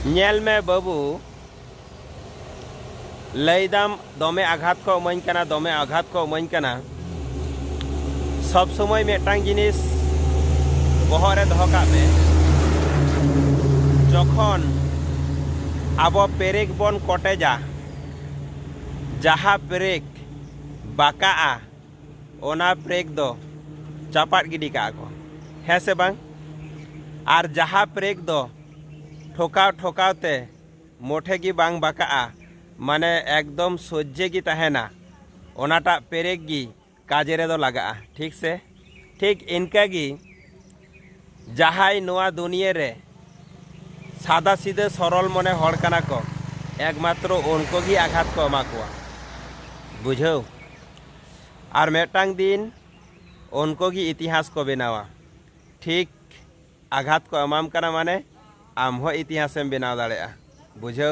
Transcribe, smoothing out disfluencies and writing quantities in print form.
Nail में बाबू लैदाम दमे आघात को इमाኝ काना दमे आघात को इमाኝ काना सब समय मेटांग जिनिस बहरे दह काग मे जखन आबो पेरेक बन कटेजा जहाँ पेरेक बाका ओना पेरेक दो चापाट गिडी का को है से बांग आर जहाँ पेरेक दो ठोकाव ठोकावते मोठे की बांग बाका माने एकदम सोजे की तहना ओनाटा पेरेक की काजे रे दो लगा ठीक से ठीक इनका की जहाई नोआ दुनिया रे सादा सीधे सरल मने हड़ काना को एकमात्र उनको की आघात को एमा कोआ बुझो और मेटांग दिन उनको की इतिहास को बनावा ठीक आघात को एमाम काना माने आम हो इतिहास में बनाव दाड़ेया बुझो।